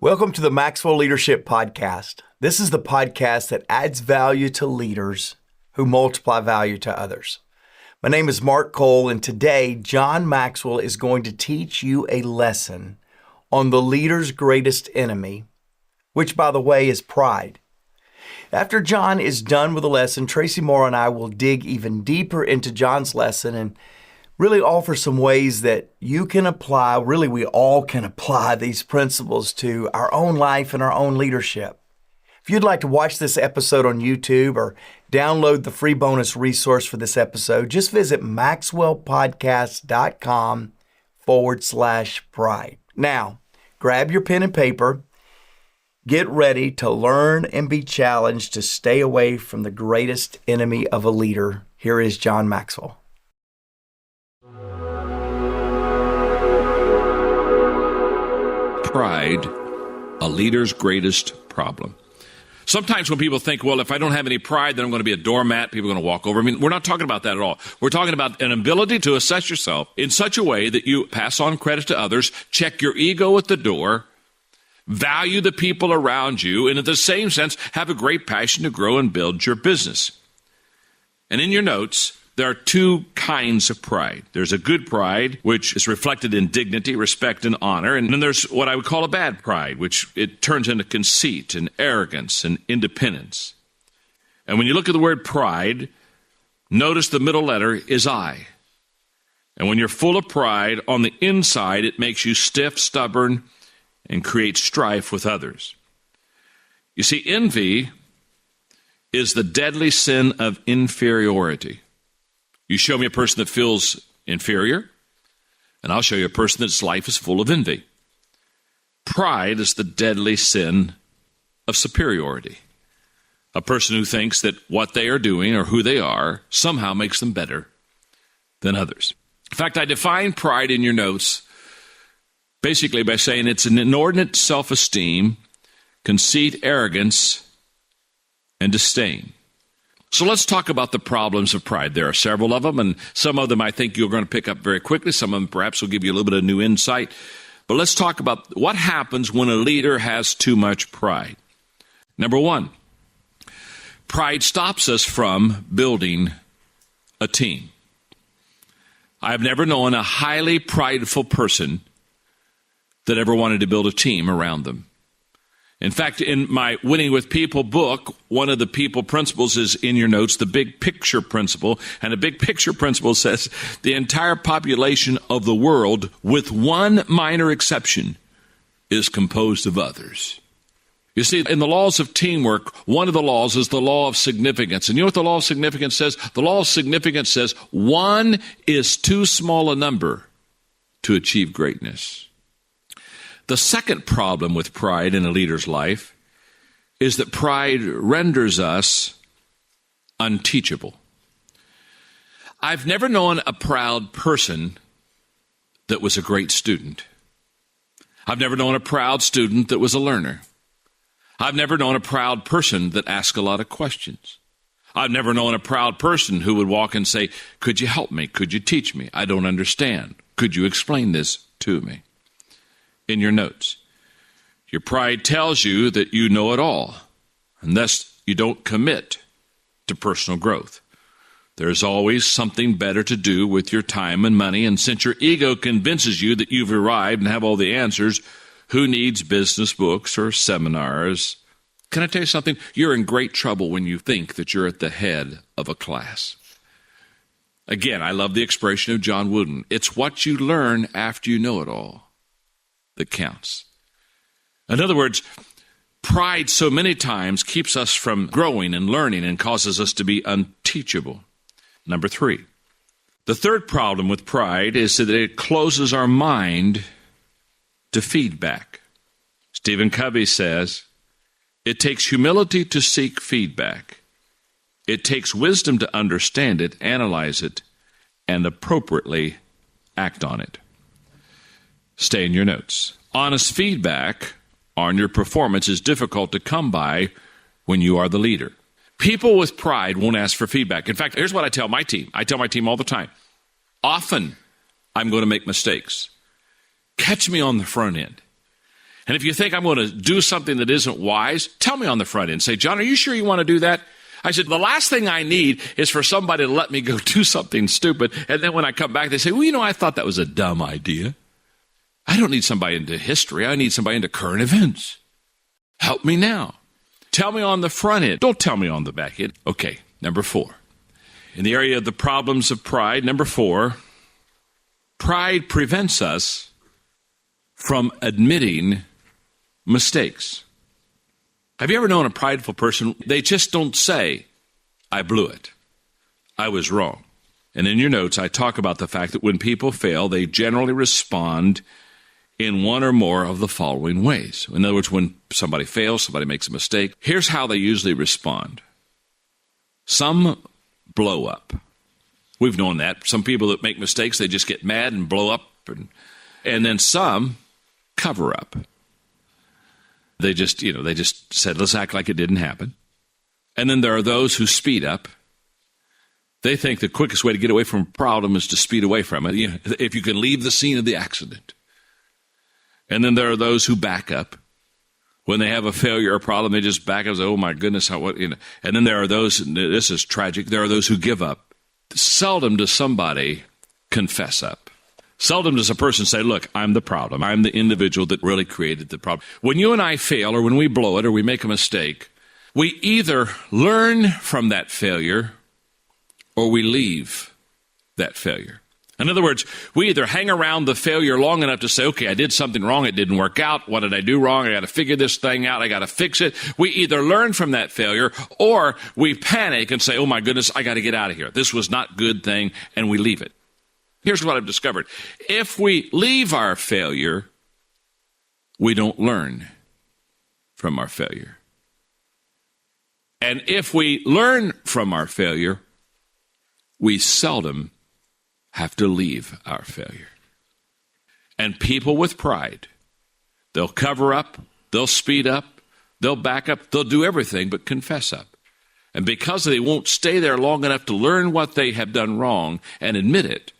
Welcome to the Maxwell Leadership Podcast. This is the podcast that adds value to leaders who multiply value to others. My name is Mark Cole, and today John Maxwell is going to teach you a lesson on the leader's greatest enemy, which, by the way, is pride. After John is done with the lesson, Tracy Moore and I will dig even deeper into John's lesson and really offer some ways that you can apply, really we all can apply these principles to our own life and our own leadership. If you'd like to watch this episode on YouTube or download the free bonus resource for this episode, just visit maxwellpodcast.com/pride. Now, grab your pen and paper. Get ready to learn and be challenged to stay away from the greatest enemy of a leader. Here is John Maxwell. Pride, a leader's greatest problem. Sometimes when people think, well, if I don't have any pride, then I'm going to be a doormat, people are going to walk over. I mean, we're not talking about that at all. We're talking about an ability to assess yourself in such a way that you pass on credit to others, check your ego at the door, value the people around you, and in the same sense, have a great passion to grow and build your business. And in your notes, there are two kinds of pride. There's a good pride, which is reflected in dignity, respect, and honor. And then there's what I would call a bad pride, which it turns into conceit and arrogance and independence. And when you look at the word pride, notice the middle letter is I. And when you're full of pride, on the inside, it makes you stiff, stubborn, and creates strife with others. You see, envy is the deadly sin of inferiority. You show me a person that feels inferior, and I'll show you a person that's life is full of envy. Pride is the deadly sin of superiority. A person who thinks that what they are doing or who they are somehow makes them better than others. In fact, I define pride in your notes basically by saying it's an inordinate self-esteem, conceit, arrogance, and disdain. So let's talk about the problems of pride. There are several of them, and some of them I think you're going to pick up very quickly. Some of them perhaps will give you a little bit of new insight. But let's talk about what happens when a leader has too much pride. Number one, pride stops us from building a team. I've never known a highly prideful person that ever wanted to build a team around them. In fact, in my Winning with People book, one of the people principles is in your notes, the big picture principle. And the big picture principle says the entire population of the world, with one minor exception, is composed of others. You see, in the laws of teamwork, one of the laws is the law of significance. And you know what the law of significance says? The law of significance says one is too small a number to achieve greatness. The second problem with pride in a leader's life is that pride renders us unteachable. I've never known a proud person that was a great student. I've never known a proud student that was a learner. I've never known a proud person that asked a lot of questions. I've never known a proud person who would walk and say, could you help me? Could you teach me? I don't understand. Could you explain this to me? In your notes, your pride tells you that you know it all, and thus you don't commit to personal growth. There's always something better to do with your time and money, and since your ego convinces you that you've arrived and have all the answers, who needs business books or seminars? Can I tell you something? You're in great trouble when you think that you're at the head of a class. Again, I love the expression of John Wooden. It's what you learn after you know it all that counts. In other words, pride so many times keeps us from growing and learning and causes us to be unteachable. Number three, the third problem with pride is that it closes our mind to feedback. Stephen Covey says, it takes humility to seek feedback. It takes wisdom to understand it, analyze it, and appropriately act on it. Stay in your notes. Honest feedback on your performance is difficult to come by when you are the leader. People with pride won't ask for feedback. In fact, here's what I tell my team. I tell my team all the time. Often, I'm going to make mistakes. Catch me on the front end. And if you think I'm going to do something that isn't wise, tell me on the front end. Say, John, are you sure you want to do that? I said, the last thing I need is for somebody to let me go do something stupid. And then when I come back, they say, well, I thought that was a dumb idea. I don't need somebody into history. I need somebody into current events. Help me now. Tell me on the front end. Don't tell me on the back end. Okay, number 4. In the area of the problems of pride, number 4, pride prevents us from admitting mistakes. Have you ever known a prideful person? They just don't say, I blew it. I was wrong. And in your notes, I talk about the fact that when people fail, they generally respond in one or more of the following ways. In other words, when somebody fails, somebody makes a mistake, here's how they usually respond. Some blow up. We've known that. Some people that make mistakes, they just get mad and blow up. And then some cover up. They just said, let's act like it didn't happen. And then there are those who speed up. They think the quickest way to get away from a problem is to speed away from it. If you can leave the scene of the accident. And then there are those who back up. When they have a failure or problem, they just back up and say, oh my goodness, And then there are those, and this is tragic, there are those who give up. Seldom does somebody confess up. Seldom does a person say, look, I'm the problem. I'm the individual that really created the problem. When you and I fail, or when we blow it, or we make a mistake, we either learn from that failure, or we leave that failure. In other words, we either hang around the failure long enough to say, okay, I did something wrong, it didn't work out, what did I do wrong, I got to figure this thing out, I got to fix it. We either learn from that failure, or we panic and say, oh my goodness, I got to get out of here. This was not a good thing, and we leave it. Here's what I've discovered. If we leave our failure, we don't learn from our failure. And if we learn from our failure, we seldom have to leave our failure. And people with pride, they'll cover up, they'll speed up, they'll back up, they'll do everything but confess up. And because they won't stay there long enough to learn what they have done wrong and admit it,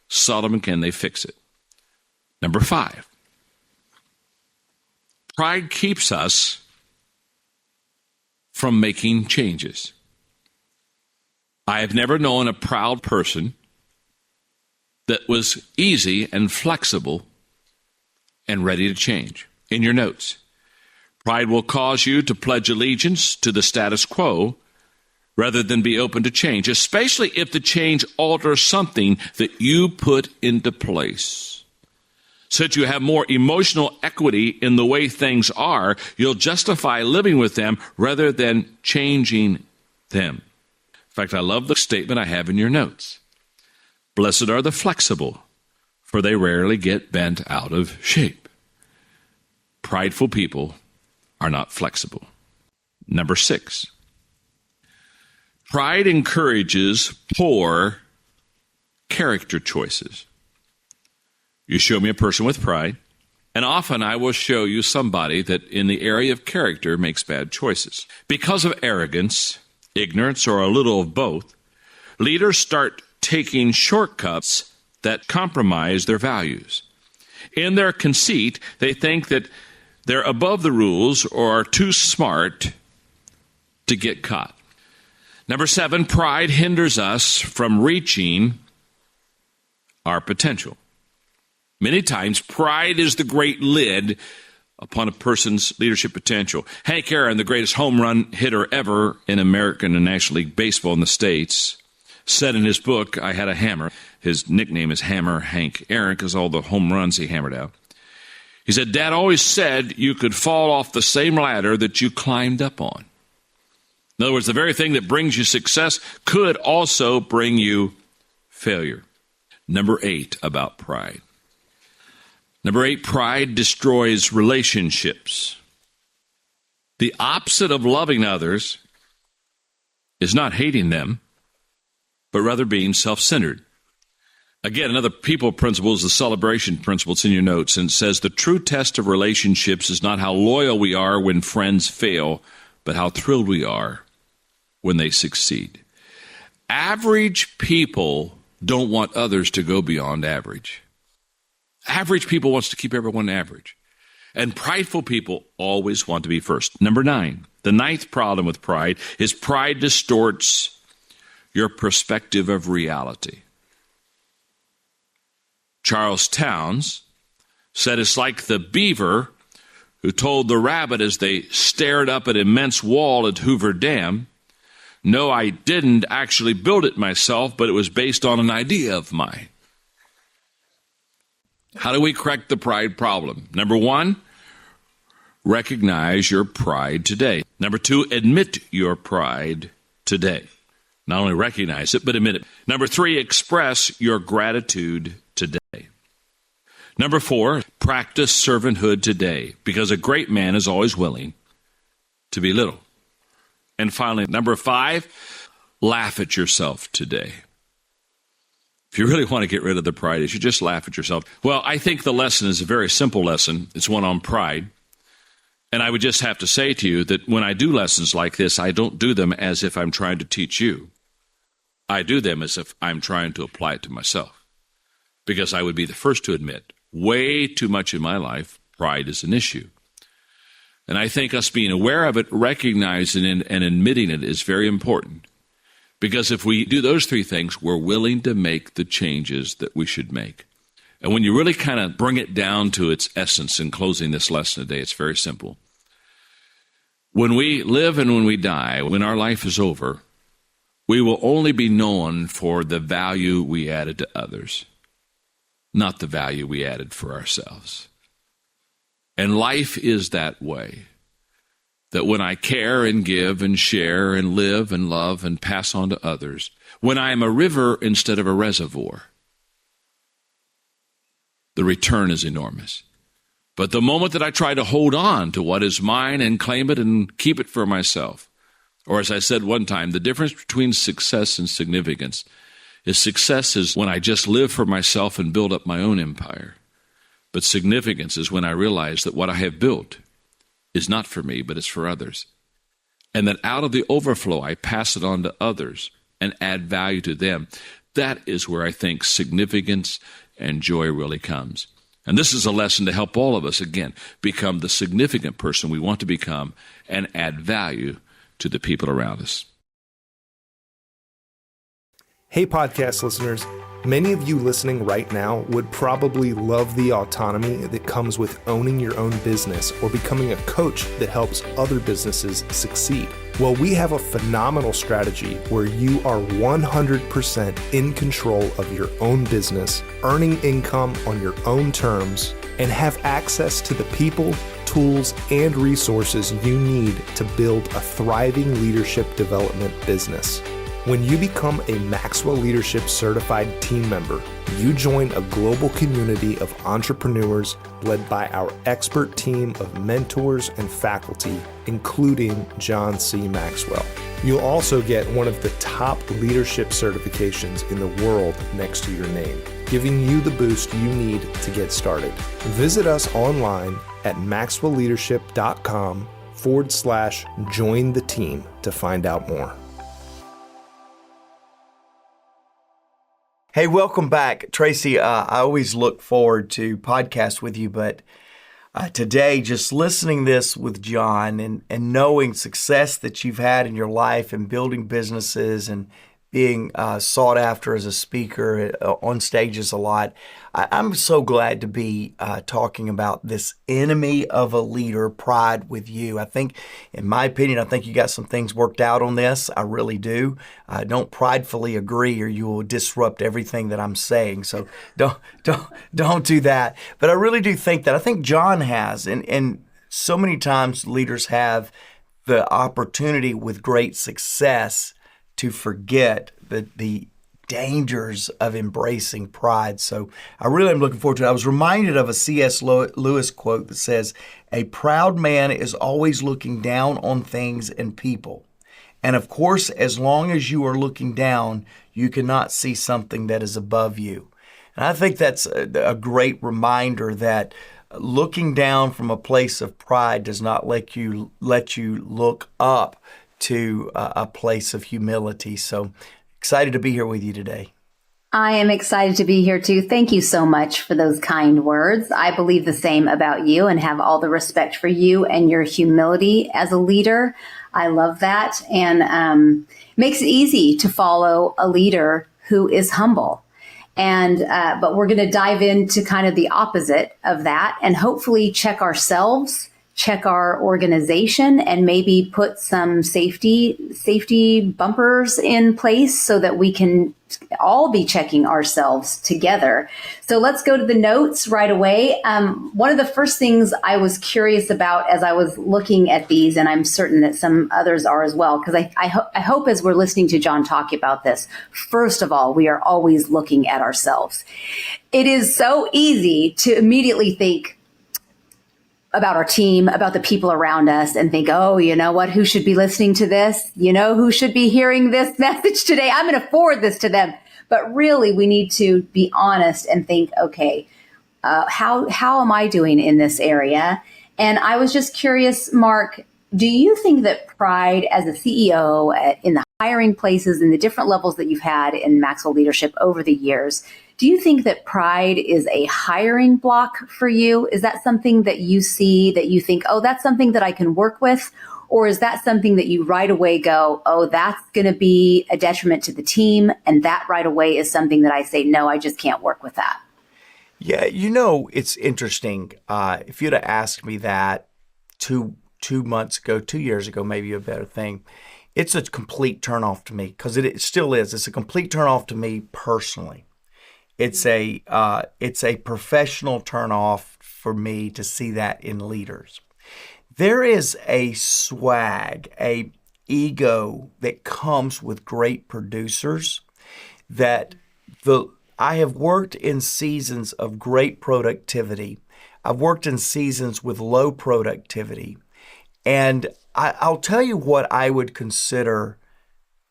seldom can they fix it. Number 5, pride keeps us from making changes. I have never known a proud person that was easy and flexible and ready to change. In your notes, pride will cause you to pledge allegiance to the status quo rather than be open to change, especially if the change alters something that you put into place. Since you have more emotional equity in the way things are, you'll justify living with them rather than changing them. In fact, I love the statement I have in your notes. Blessed are the flexible, for they rarely get bent out of shape. Prideful people are not flexible. Number 6, pride encourages poor character choices. You show me a person with pride, and often I will show you somebody that in the area of character makes bad choices. Because of arrogance, ignorance, or a little of both, leaders start taking shortcuts that compromise their values. In their conceit, they think that they're above the rules or are too smart to get caught. Number 7, pride hinders us from reaching our potential. Many times, pride is the great lid upon a person's leadership potential. Hank Aaron, the greatest home run hitter ever in American and National League Baseball in the States, said in his book, I Had a Hammer. His nickname is Hammer Hank Aaron because all the home runs he hammered out. He said, Dad always said you could fall off the same ladder that you climbed up on. In other words, the very thing that brings you success could also bring you failure. Number 8, about pride. Number 8, pride destroys relationships. The opposite of loving others is not hating them, but rather being self-centered. Again, another people principle is the celebration principle. It's in your notes, and it says the true test of relationships is not how loyal we are when friends fail, but how thrilled we are when they succeed. Average people don't want others to go beyond average. Average people wants to keep everyone average. And prideful people always want to be first. Number 9, the 9th problem with pride is pride distorts your perspective of reality. Charles Towns said it's like the beaver who told the rabbit as they stared up an immense wall at Hoover Dam, "No, I didn't actually build it myself, but it was based on an idea of mine." How do we correct the pride problem? Number 1, recognize your pride today. Number 2, admit your pride today. Not only recognize it, but admit it. Number 3, express your gratitude today. Number 4, practice servanthood today, because a great man is always willing to be little. And finally, number 5, laugh at yourself today. If you really want to get rid of the pride, you should just laugh at yourself. Well, I think the lesson is a very simple lesson. It's one on pride. And I would just have to say to you that when I do lessons like this, I don't do them as if I'm trying to teach you. I do them as if I'm trying to apply it to myself. Because I would be the first to admit, way too much in my life, pride is an issue. And I think us being aware of it, recognizing it, and admitting it is very important. Because if we do those 3 things, we're willing to make the changes that we should make. And when you really kind of bring it down to its essence in closing this lesson today, it's very simple. When we live and when we die, when our life is over, we will only be known for the value we added to others, not the value we added for ourselves. And life is that way, that when I care and give and share and live and love and pass on to others, when I am a river instead of a reservoir, the return is enormous. But the moment that I try to hold on to what is mine and claim it and keep it for myself, or as I said one time, the difference between success and significance is success is when I just live for myself and build up my own empire. But significance is when I realize that what I have built is not for me, but it's for others. And that out of the overflow, I pass it on to others and add value to them. That is where I think significance and joy really comes. And this is a lesson to help all of us, again, become the significant person we want to become and add value to the people around us. Hey, podcast listeners. Many of you listening right now would probably love the autonomy that comes with owning your own business or becoming a coach that helps other businesses succeed. Well, we have a phenomenal strategy where you are 100% in control of your own business, earning income on your own terms, and have access to the people, tools, and resources you need to build a thriving leadership development business. When you become a Maxwell Leadership Certified Team member, you join a global community of entrepreneurs led by our expert team of mentors and faculty, including John C. Maxwell. You'll also get one of the top leadership certifications in the world next to your name, giving you the boost you need to get started. Visit us online at maxwellleadership.com/join the team to find out more. Hey, welcome back. Tracy, I always look forward to podcasts with you, but today, just listening this with John and knowing success that you've had in your life and building businesses and being sought after as a speaker on stages a lot, I'm so glad to be talking about this enemy of a leader, pride, with you. I think, in my opinion, I think you got some things worked out on this. I really do. Don't pridefully agree or you will disrupt everything that I'm saying. So don't do that. But I really do think that. I think John has, and so many times leaders have the opportunity with great success to forget the dangers of embracing pride. So I really am looking forward to it. I was reminded of a C.S. Lewis quote that says, "A proud man is always looking down on things and people. And of course, as long as you are looking down, you cannot see something that is above you." And I think that's a great reminder that looking down from a place of pride does not let you look up to a place of humility. So excited to be here with you today. I am excited to be here too. Thank you so much for those kind words. I believe the same about you and have all the respect for you and your humility as a leader. I love that, and makes it easy to follow a leader who is humble. And but we're going to dive into kind of the opposite of that, and hopefully check ourselves, check our organization, and maybe put some safety bumpers in place so that we can all be checking ourselves together. So let's go to the notes right away. One of the first things I was curious about as I was looking at these, and I'm certain that some others are as well, because I hope as we're listening to John talk about this, first of all, we are always looking at ourselves. It is so easy to immediately think about our team, about the people around us, and think, oh, you know what, who should be listening to this? You know, who should be hearing this message today? I'm going to forward this to them. But really, we need to be honest and think, okay, how am I doing in this area? And I was just curious, Mark, do you think that pride as a CEO in the hiring places and the different levels that you've had in Maxwell Leadership over the years, do you think that pride is a hiring block for you? Is that something that you see that you think, oh, that's something that I can work with? Or is that something that you right away go, oh, that's going to be a detriment to the team? And that right away is something that I say, no, I just can't work with that. Yeah, you know, it's interesting. If you'd have asked me that 2 months ago, 2 years ago, maybe a better thing, it's a complete turnoff to me, because it still is. It's a complete turnoff to me personally. It's a professional turnoff for me to see that in leaders. There is a swag, a ego that comes with great producers that I have worked in seasons of great productivity. I've worked in seasons with low productivity. And I'll tell you what I would consider.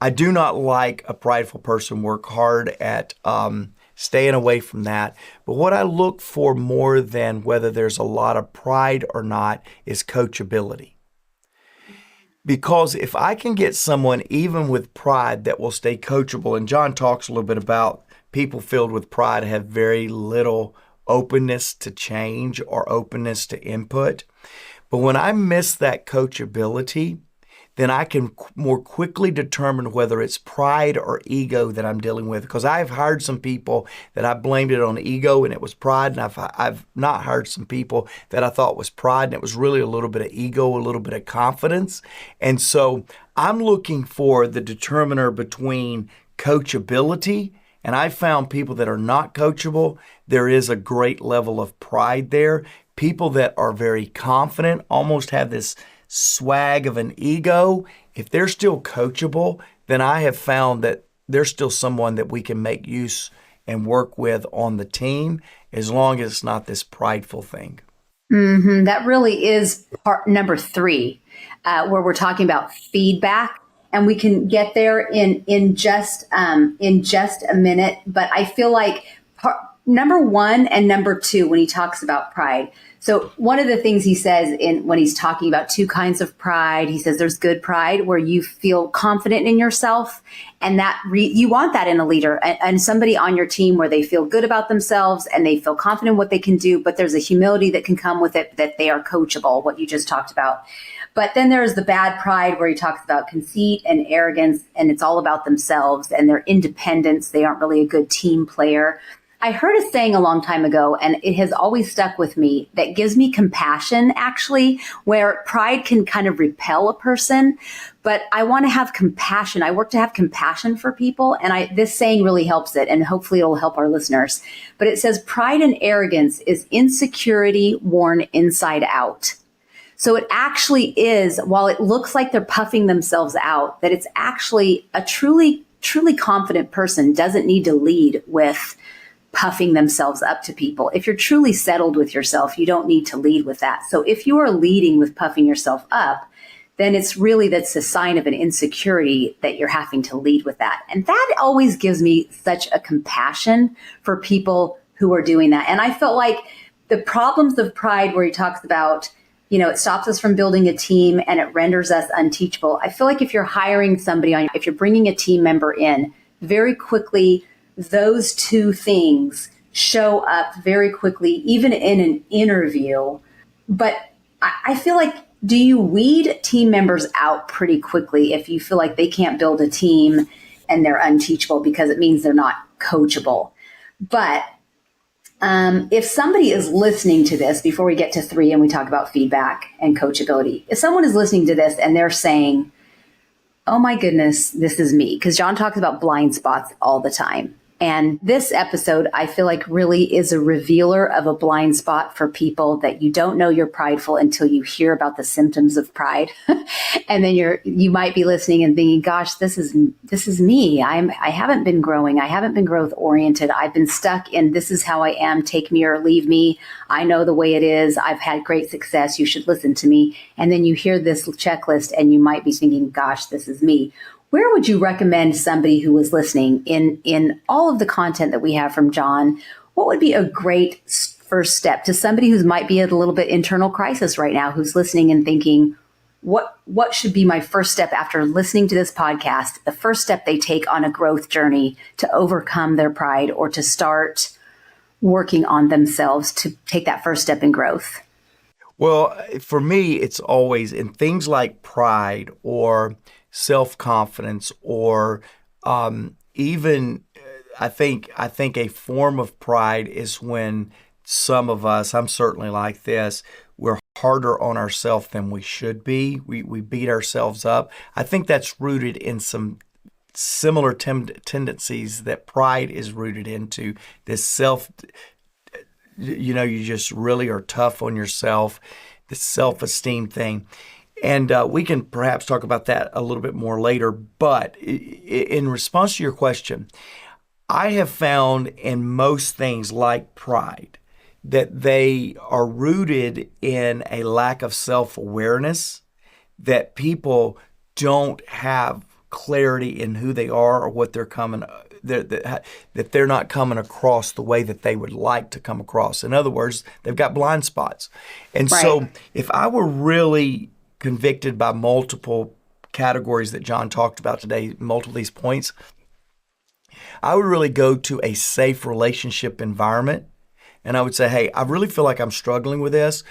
I do not like a prideful person. Work hard at staying away from that. But what I look for more than whether there's a lot of pride or not is coachability. Because if I can get someone even with pride that will stay coachable, and John talks a little bit about people filled with pride have very little openness to change or openness to input. But when I miss that coachability, then I can more quickly determine whether it's pride or ego that I'm dealing with. Because I've hired some people that I blamed it on ego and it was pride, and I've not hired some people that I thought was pride and it was really a little bit of ego, a little bit of confidence. And so I'm looking for the determiner between coachability, and I found people that are not coachable, there is a great level of pride there. People that are very confident almost have this swag of an ego. If they're still coachable, then I have found that there's still someone that we can make use and work with on the team, as long as it's not this prideful thing. Mm-hmm. That really is part number 3, where we're talking about feedback, and we can get there in just a minute. But I feel like number 1 and number 2, when he talks about pride. So one of the things he says when he's talking about 2 kinds of pride, he says there's good pride where you feel confident in yourself, and that you want that in a leader and somebody on your team where they feel good about themselves and they feel confident in what they can do, but there's a humility that can come with it, that they are coachable, what you just talked about. But then there's the bad pride where he talks about conceit and arrogance, and it's all about themselves and their independence. They aren't really a good team player. I heard a saying a long time ago, and it has always stuck with me, that gives me compassion, actually, where pride can kind of repel a person, but I want to have compassion. I work to have compassion for people, and this saying really helps it, and hopefully it'll help our listeners. But it says, pride and arrogance is insecurity worn inside out. So it actually is, while it looks like they're puffing themselves out, that it's actually a truly confident person doesn't need to lead with puffing themselves up to people. If you're truly settled with yourself, you don't need to lead with that. So if you are leading with puffing yourself up, then that's a sign of an insecurity that you're having to lead with that. And that always gives me such a compassion for people who are doing that. And I felt like the problems of pride, where he talks about, it stops us from building a team and it renders us unteachable. I feel like if you're hiring somebody if you're bringing a team member in, very quickly those two things show up very quickly, even in an interview. But I feel like, do you weed team members out pretty quickly if you feel like they can't build a team and they're unteachable, because it means they're not coachable? But if somebody is listening to this, before we get to 3 and we talk about feedback and coachability, if someone is listening to this and they're saying, oh my goodness, this is me, because John talks about blind spots all the time. And this episode, I feel like, really is a revealer of a blind spot for people, that you don't know you're prideful until you hear about the symptoms of pride. And then you might be listening and thinking, gosh, this is me. I haven't been growing. I haven't been growth oriented. I've been stuck in, this is how I am. Take me or leave me. I know the way it is. I've had great success. You should listen to me. And then you hear this checklist and you might be thinking, gosh, this is me. Where would you recommend somebody who was listening in all of the content that we have from John? What would be a great first step to somebody who might be at a little bit internal crisis right now, who's listening and thinking, what should be my first step after listening to this podcast? The first step they take on a growth journey to overcome their pride or to start working on themselves to take that first step in growth? Well, for me, it's always in things like pride or self-confidence, or even I think a form of pride is when some of us, I'm certainly like this, we're harder on ourselves than we should be. We beat ourselves up. I think that's rooted in some similar tendencies that pride is rooted into. This you just really are tough on yourself, this self-esteem thing. And we can perhaps talk about that a little bit more later. But in response to your question, I have found in most things like pride that they are rooted in a lack of self-awareness, that people don't have clarity in who they are or what they're coming, that they're not coming across the way that they would like to come across. In other words, they've got blind spots. And Right. So if I were really convicted by multiple categories that John talked about today, multiple of these points, I would really go to a safe relationship environment. And I would say, hey, I really feel like I'm struggling with this.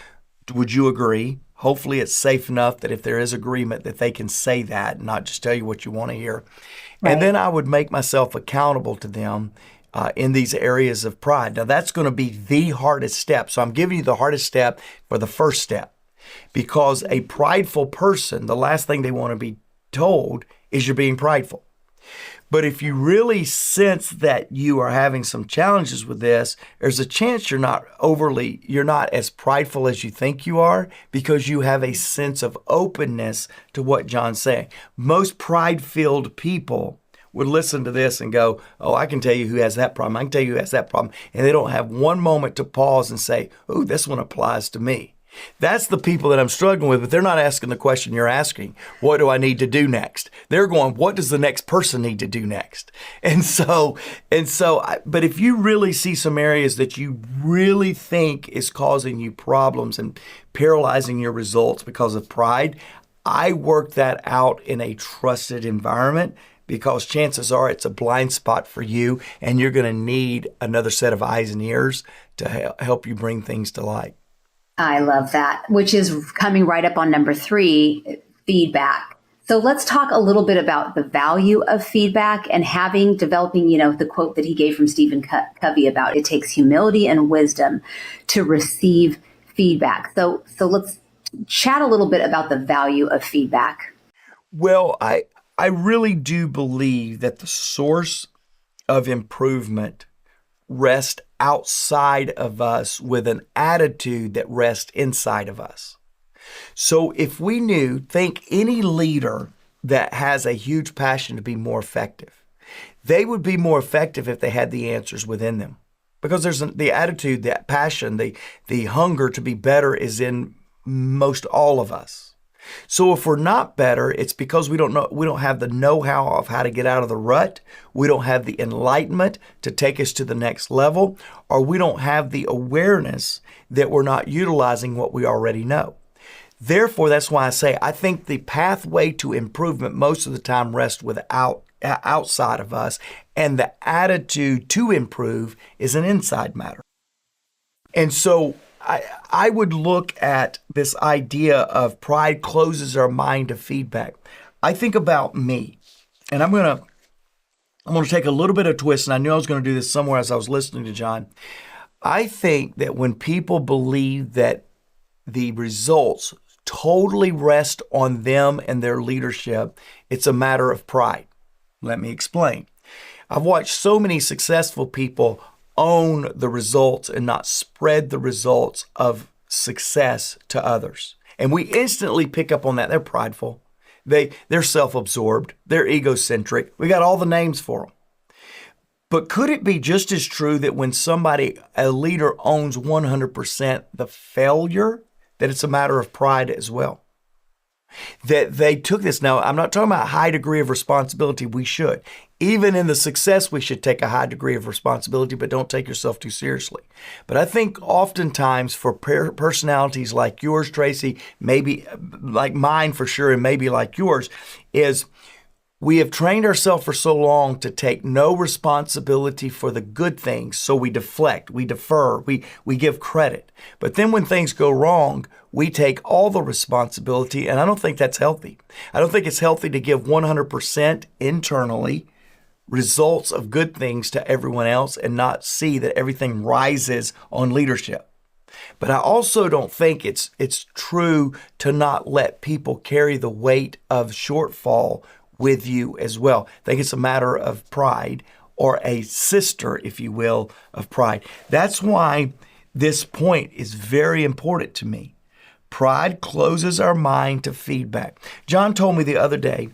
Would you agree? Hopefully it's safe enough that if there is agreement that they can say that and not just tell you what you want to hear. Right. And then I would make myself accountable to them in these areas of pride. Now that's going to be the hardest step. So I'm giving you the hardest step for the first step. Because a prideful person, the last thing they want to be told is you're being prideful. But if you really sense that you are having some challenges with this, there's a chance you're not as prideful as you think you are, because you have a sense of openness to what John's saying. Most pride-filled people would listen to this and go, oh, I can tell you who has that problem. I can tell you who has that problem. And they don't have one moment to pause and say, oh, this one applies to me. That's the people that I'm struggling with, but they're not asking the question you're asking. What do I need to do next? They're going, what does the next person need to do next? But if you really see some areas that you really think is causing you problems and paralyzing your results because of pride, I work that out in a trusted environment, because chances are it's a blind spot for you and you're going to need another set of eyes and ears to help you bring things to light. I love that, which is coming right up on number 3, feedback. So let's talk a little bit about the value of feedback and developing, the quote that he gave from Stephen Covey about it takes humility and wisdom to receive feedback. So let's chat a little bit about the value of feedback. Well, I really do believe that the source of improvement rests outside of us with an attitude that rests inside of us. So if we think any leader that has a huge passion to be more effective, they would be more effective if they had the answers within them. Because there's the attitude, that passion, the hunger to be better is in most all of us. So if we're not better, it's because we don't have the know-how of how to get out of the rut. We don't have the enlightenment to take us to the next level, or we don't have the awareness that we're not utilizing what we already know. Therefore, that's why I say I think the pathway to improvement most of the time rests outside of us, and the attitude to improve is an inside matter. And so I would look at this idea of pride closes our mind to feedback. I think about me, and I'm going to take a little bit of twist, and I knew I was going to do this somewhere as I was listening to John. I think that when people believe that the results totally rest on them and their leadership, it's a matter of pride. Let me explain. I've watched so many successful people own the results and not spread the results of success to others. And we instantly pick up on that. They're prideful. They're self-absorbed. They're egocentric. We got all the names for them. But could it be just as true that when a leader owns 100% the failure, that it's a matter of pride as well? That they took this. Now, I'm not talking about a high degree of responsibility. We should. Even in the success, we should take a high degree of responsibility, but don't take yourself too seriously. But I think oftentimes for personalities like yours, Tracy, maybe like mine for sure, and maybe like yours, is we have trained ourselves for so long to take no responsibility for the good things. So we deflect, we defer, we give credit. But then when things go wrong, we take all the responsibility. And I don't think that's healthy. I don't think it's healthy to give 100% internally results of good things to everyone else and not see that everything rises on leadership. But I also don't think it's true to not let people carry the weight of shortfall with you as well. I think it's a matter of pride, or a sister, if you will, of pride. That's why this point is very important to me. Pride closes our mind to feedback. John told me the other day,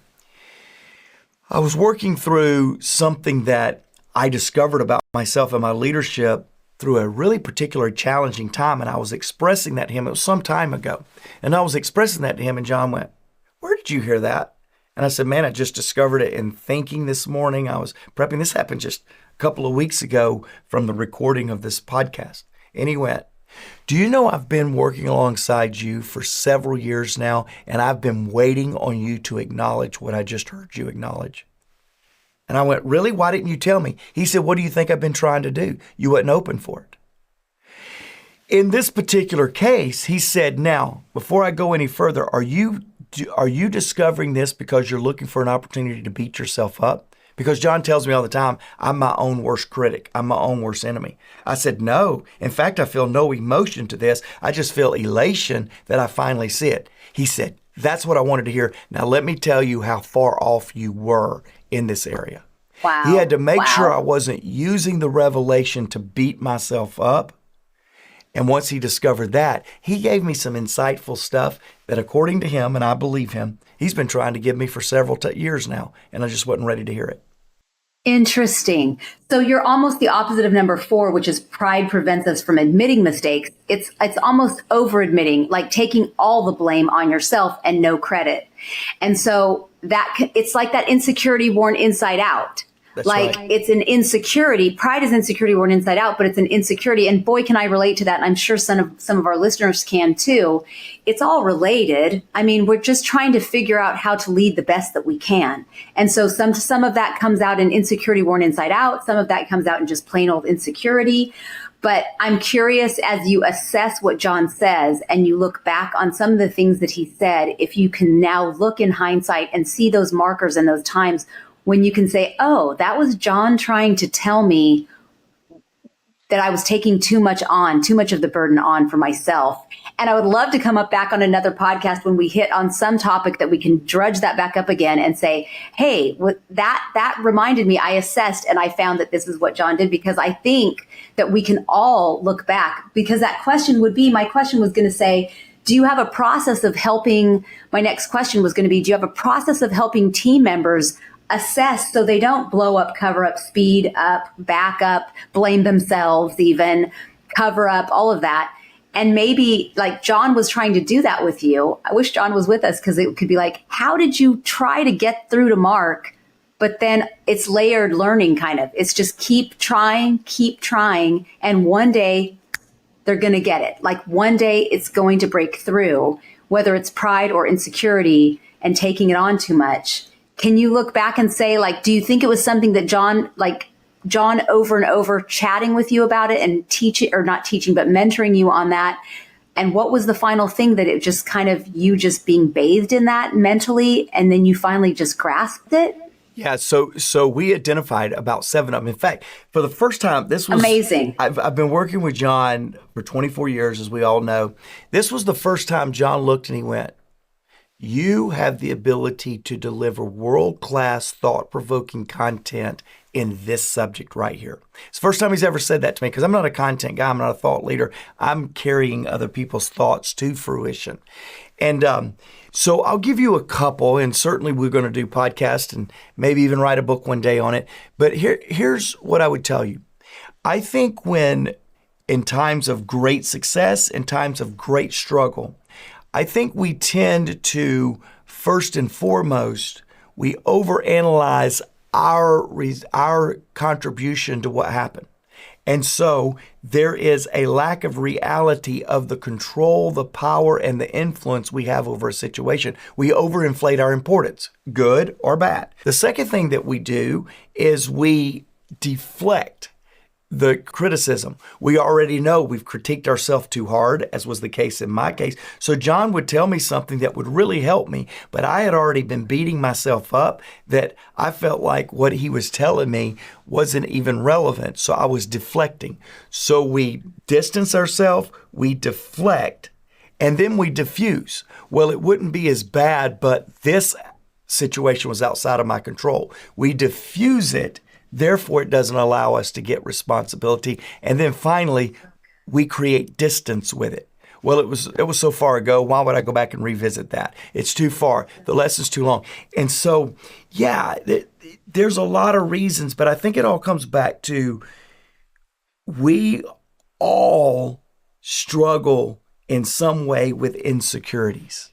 I was working through something that I discovered about myself and my leadership through a really particularly challenging time, and I was expressing that to him. It was some time ago. And I was expressing that to him, and John went, "Where did you hear that?" And I said, "Man, I just discovered it in thinking this morning. I was prepping. This happened just a couple of weeks ago from the recording of this podcast." And he went, "Do you know I've been working alongside you for several years now, and I've been waiting on you to acknowledge what I just heard you acknowledge?" And I went, "Really? Why didn't you tell me?" He said, "What do you think I've been trying to do? You wasn't open for it." In this particular case, he said, "Now, before I go any further, are you discovering this because you're looking for an opportunity to beat yourself up?" Because John tells me all the time, I'm my own worst critic. I'm my own worst enemy. I said, "No. In fact, I feel no emotion to this. I just feel elation that I finally see it." He said, "That's what I wanted to hear. Now let me tell you how far off you were in this area." Wow. He had to make sure I wasn't using the revelation to beat myself up. And once he discovered that, he gave me some insightful stuff that, according to him, and I believe him, he's been trying to give me for several years now, and I just wasn't ready to hear it. Interesting. So you're almost the opposite of number 4, which is pride prevents us from admitting mistakes. It's almost over admitting, like taking all the blame on yourself and no credit. And so it's like that insecurity worn inside out. That's like right. It's an insecurity. Pride is insecurity worn inside out, but it's an insecurity. And boy, can I relate to that. And I'm sure some of our listeners can too. It's all related. I mean, we're just trying to figure out how to lead the best that we can. And so some of that comes out in insecurity worn inside out. Some of that comes out in just plain old insecurity. But I'm curious, as you assess what John says and you look back on some of the things that he said, if you can now look in hindsight and see those markers and those times when you can say, "Oh, that was John trying to tell me that I was taking too much of the burden on for myself." And I would love to come up back on another podcast when we hit on some topic that we can drudge that back up again and say, "Hey, that reminded me, I assessed and I found that this is what John did," because I think that we can all look back, because my question was going to say, do you have a process of helping? My next question was going to be, do you have a process of helping team members assess so they don't blow up, cover up, speed up, back up, blame themselves, even cover up, all of that? And maybe like John was trying to do that with you. I wish John was with us, because it could be like, how did you try to get through to Mark? But then it's layered learning kind of. It's just keep trying. And one day they're going to get it. Like one day it's going to break through, whether it's pride or insecurity and taking it on too much Can you look back and say, like, do you think it was something that John over and over chatting with you about it and not teaching, but mentoring you on that? And what was the final thing that it just kind of, you just being bathed in that mentally, and then you finally just grasped it? Yeah, so we identified about 7 of them. In fact, for the first time, this was amazing. I've been working with John for 24 years, as we all know. This was the first time John looked and he went, "You have the ability to deliver world-class, thought-provoking content in this subject right here." It's the first time he's ever said that to me, because I'm not a content guy. I'm not a thought leader. I'm carrying other people's thoughts to fruition. And so I'll give you a couple, and certainly we're going to do podcasts and maybe even write a book one day on it. But here's what I would tell you. I think when in times of great success, in times of great struggle, I think we tend to, first and foremost, we overanalyze our contribution to what happened. And so there is a lack of reality of the control, the power, and the influence we have over a situation. We overinflate our importance, good or bad. The second thing that we do is we deflect the criticism. We already know we've critiqued ourselves too hard, as was the case in my case. So John would tell me something that would really help me, but I had already been beating myself up that I felt like what he was telling me wasn't even relevant. So I was deflecting. So we distance ourselves, we deflect, and then we diffuse. Well, it wouldn't be as bad, but this situation was outside of my control. We diffuse it. Therefore, it doesn't allow us to get responsibility. And then finally, we create distance with it. Well, it was so far ago. Why would I go back and revisit that? It's too far. The lesson's too long. And so, yeah, there's a lot of reasons, but I think it all comes back to we all struggle in some way with insecurities.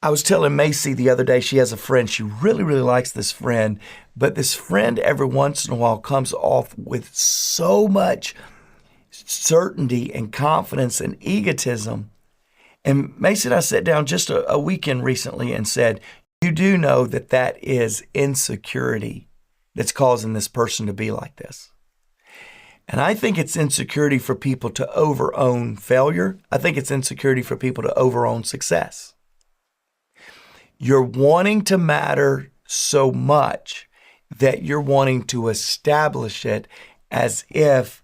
I was telling Macy the other day, she has a friend. She really, really likes this friend. But this friend every once in a while comes off with so much certainty and confidence and egotism. And Macy and I sat down just a weekend recently and said, you do know that is insecurity that's causing this person to be like this. And I think it's insecurity for people to over-own failure. I think it's insecurity for people to over-own success. You're wanting to matter so much that you're wanting to establish it as if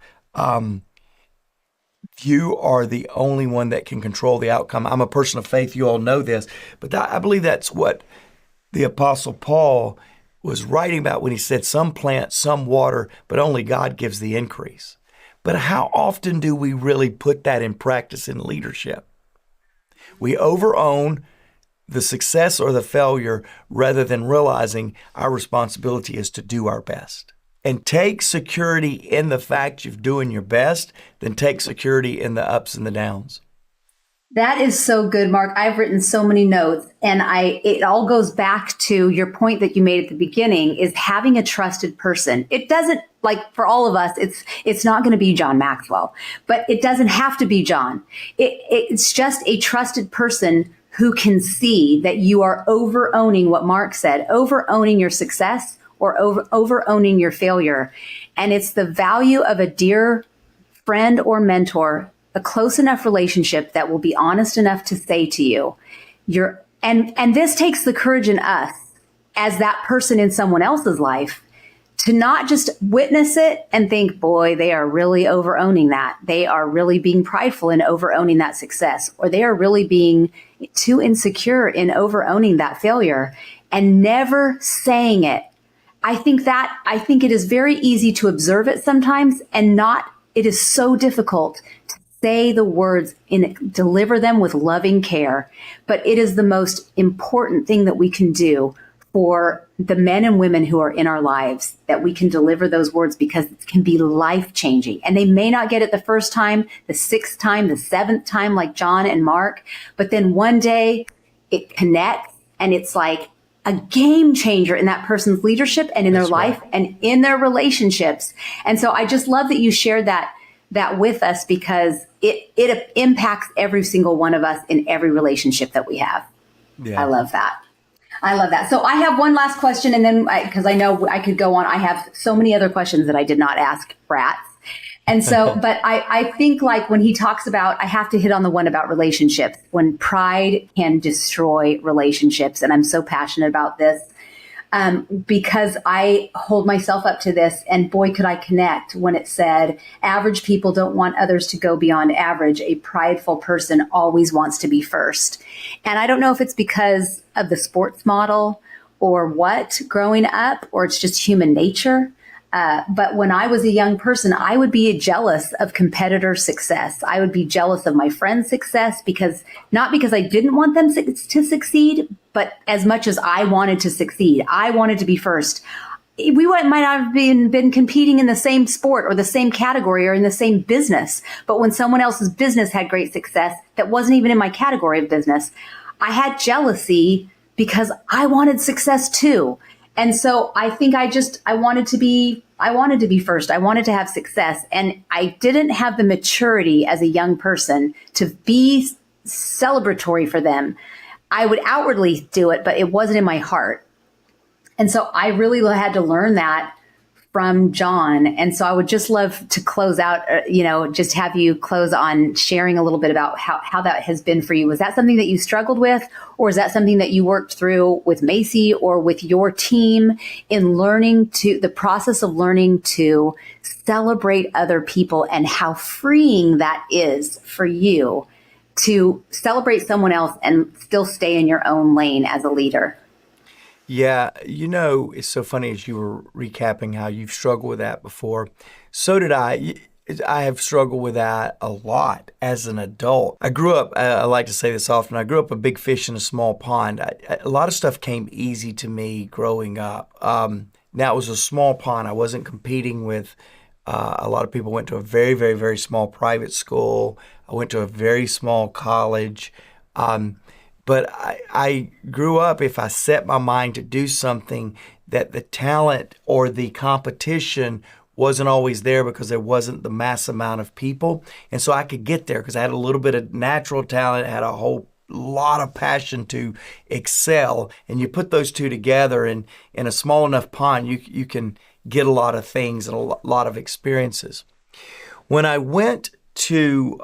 you are the only one that can control the outcome. I'm a person of faith. You all know this. But I believe that's what the Apostle Paul was writing about when he said some plant, some water, but only God gives the increase. But how often do we really put that in practice in leadership? We over-own the success or the failure rather than realizing our responsibility is to do our best. And take security in the fact you're doing your best, then take security in the ups and the downs. That is so good, Mark. I've written so many notes, and it all goes back to your point that you made at the beginning, is having a trusted person. It doesn't, like for all of us, it's not going to be John Maxwell, but it doesn't have to be John. It's just a trusted person who can see that you are over-owning what Mark said, over-owning your success or over-owning your failure. And it's the value of a dear friend or mentor, a close enough relationship that will be honest enough to say to you, and this takes the courage in us as that person in someone else's life to not just witness it and think, boy, they are really over-owning that. They are really being prideful in over-owning that success, or they are really being too insecure in over-owning that failure, and never saying it. I think it is very easy to observe it sometimes, and it is so difficult to say the words and deliver them with loving care. But it is the most important thing that we can do for the men and women who are in our lives, that we can deliver those words, because it can be life-changing. And they may not get it the first time, the sixth time, the seventh time, like John and Mark, but then one day it connects, and it's like a game changer in that person's leadership and in their life and in their relationships. And so I just love that you shared that with us, because it impacts every single one of us in every relationship that we have. Yeah. I love that. I love that. So I have one last question, and then because I know I could go on, I have so many other questions that I did not ask Brats. And so, but I think like when he talks about, I have to hit on the one about relationships, when pride can destroy relationships. And I'm so passionate about this because I hold myself up to this. And boy, could I connect when it said, average people don't want others to go beyond average. A prideful person always wants to be first. And I don't know if it's because of the sports model or what growing up, or it's just human nature. But when I was a young person, I would be jealous of competitor success. I would be jealous of my friend's success not because I didn't want them to succeed, but as much as I wanted to succeed. I wanted to be first. We might not have been competing in the same sport or the same category or in the same business. But when someone else's business had great success that wasn't even in my category of business, I had jealousy because I wanted success too. And so I think I wanted to be first. I wanted to have success. And I didn't have the maturity as a young person to be celebratory for them. I would outwardly do it, but it wasn't in my heart. And so I really had to learn that from John. And so I would just love to close out, just have you close on sharing a little bit about how that has been for you. Was that something that you struggled with, or is that something that you worked through with Macy or with your team in the process of learning to celebrate other people, and how freeing that is for you to celebrate someone else and still stay in your own lane as a leader? Yeah, it's so funny as you were recapping how you've struggled with that before. So did I. I have struggled with that a lot as an adult. I grew up, I like to say this often, I grew up a big fish in a small pond. A lot of stuff came easy to me growing up. Now, it was a small pond. I wasn't competing with a lot of people. Went to a very, very, very small private school. I went to a very small college. But I grew up, if I set my mind to do something, that the talent or the competition wasn't always there because there wasn't the mass amount of people. And so I could get there because I had a little bit of natural talent, had a whole lot of passion to excel. And you put those two together, and in a small enough pond, you can get a lot of things and a lot of experiences. When I went to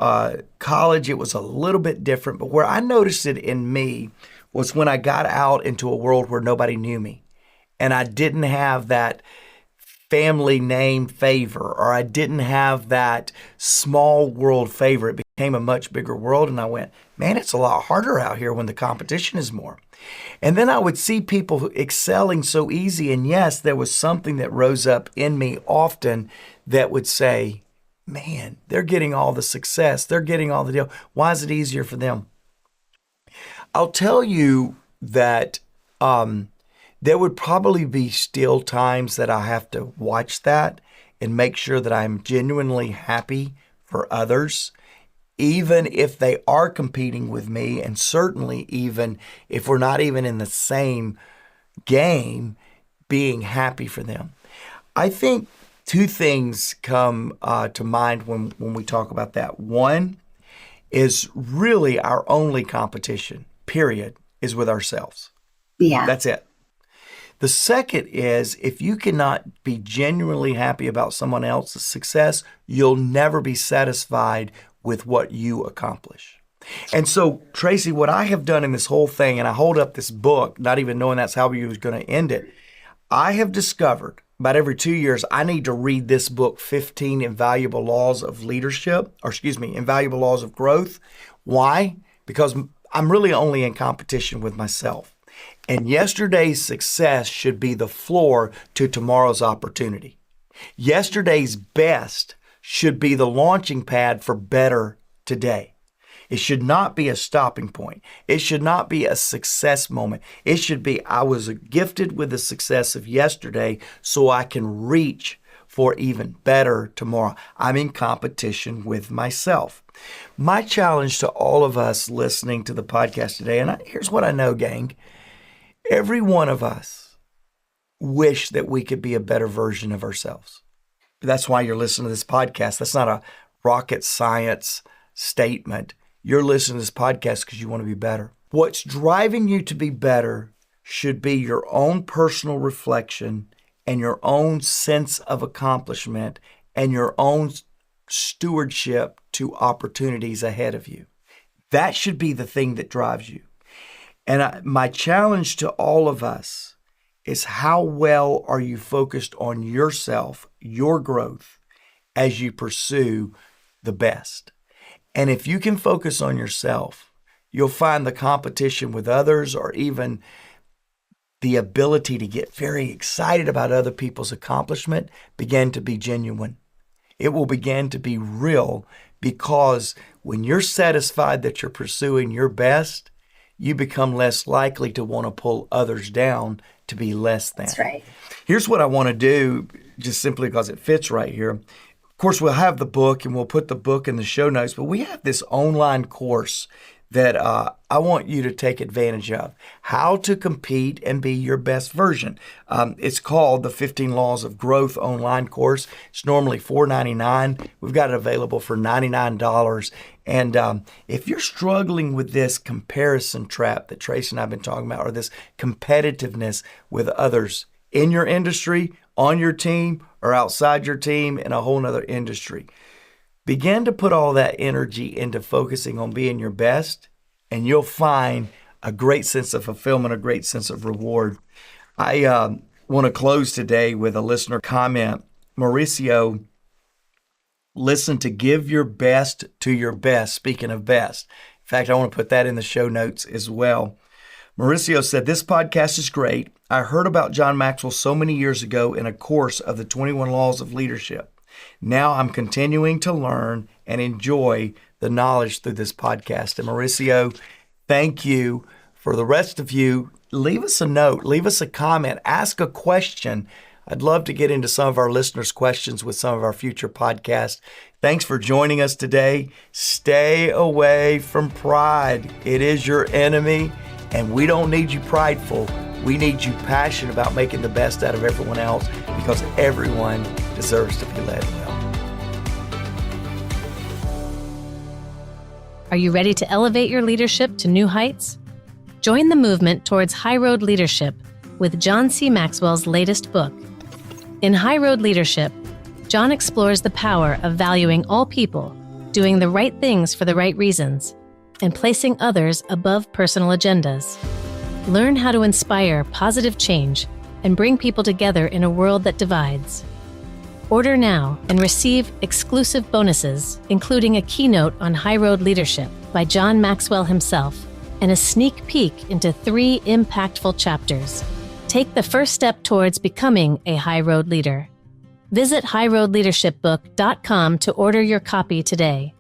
college, it was a little bit different, but where I noticed it in me was when I got out into a world where nobody knew me, and I didn't have that family name favor, or I didn't have that small world favor. It became a much bigger world, and I went, man, it's a lot harder out here when the competition is more. And then I would see people excelling so easy, and yes, there was something that rose up in me often that would say, man, they're getting all the success. They're getting all the deal. Why is it easier for them? I'll tell you that there would probably be still times that I have to watch that and make sure that I'm genuinely happy for others, even if they are competing with me, and certainly even if we're not even in the same game, being happy for them. I think two things come to mind when we talk about that. One is really our only competition, period, is with ourselves. Yeah. That's it. The second is, if you cannot be genuinely happy about someone else's success, you'll never be satisfied with what you accomplish. And so, Tracy, what I have done in this whole thing, and I hold up this book, not even knowing that's how we was going to end it, I have discovered about every 2 years, I need to read this book, 15 Invaluable Laws of Leadership, Invaluable Laws of Growth. Why? Because I'm really only in competition with myself. And yesterday's success should be the floor to tomorrow's opportunity. Yesterday's best should be the launching pad for better today. It should not be a stopping point. It should not be a success moment. It should be, I was gifted with the success of yesterday so I can reach for even better tomorrow. I'm in competition with myself. My challenge to all of us listening to the podcast today, and here's what I know, gang. Every one of us wish that we could be a better version of ourselves. That's why you're listening to this podcast. That's not a rocket science statement. You're listening to this podcast because you want to be better. What's driving you to be better should be your own personal reflection and your own sense of accomplishment and your own stewardship to opportunities ahead of you. That should be the thing that drives you. And my challenge to all of us is, how well are you focused on yourself, your growth, as you pursue the best? And if you can focus on yourself, you'll find the competition with others, or even the ability to get very excited about other people's accomplishment, begin to be genuine. It will begin to be real, because when you're satisfied that you're pursuing your best, you become less likely to want to pull others down to be less than. That's right. Here's what I want to do, just simply because it fits right here. Of course, we'll have the book, and we'll put the book in the show notes, but we have this online course that I want you to take advantage of. How to compete and be your best version. It's called the 15 Laws of Growth online course. It's normally $4.99. We've got it available for $99. And if you're struggling with this comparison trap that Tracy and I have been talking about, or this competitiveness with others in your industry, on your team, or outside your team in a whole nother industry, begin to put all that energy into focusing on being your best, and you'll find a great sense of fulfillment, a great sense of reward. I want to close today with a listener comment. Mauricio, listen to Give Your Best to Your Best. Speaking of best. In fact, I want to put that in the show notes as well. Mauricio said, this podcast is great. I heard about John Maxwell so many years ago in a course of the 21 Laws of Leadership. Now I'm continuing to learn and enjoy the knowledge through this podcast. And Mauricio, thank you. For the rest of you, leave us a note, leave us a comment, ask a question. I'd love to get into some of our listeners' questions with some of our future podcasts. Thanks for joining us today. Stay away from pride. It is your enemy, and we don't need you prideful. We need you passionate about making the best out of everyone else, because everyone deserves to be led well. Are you ready to elevate your leadership to new heights? Join the movement towards High Road Leadership with John C. Maxwell's latest book. In High Road Leadership, John explores the power of valuing all people, doing the right things for the right reasons, and placing others above personal agendas. Learn how to inspire positive change and bring people together in a world that divides. Order now and receive exclusive bonuses, including a keynote on High Road Leadership by John Maxwell himself, and a sneak peek into 3 impactful chapters. Take the first step towards becoming a High Road leader. Visit highroadleadershipbook.com to order your copy today.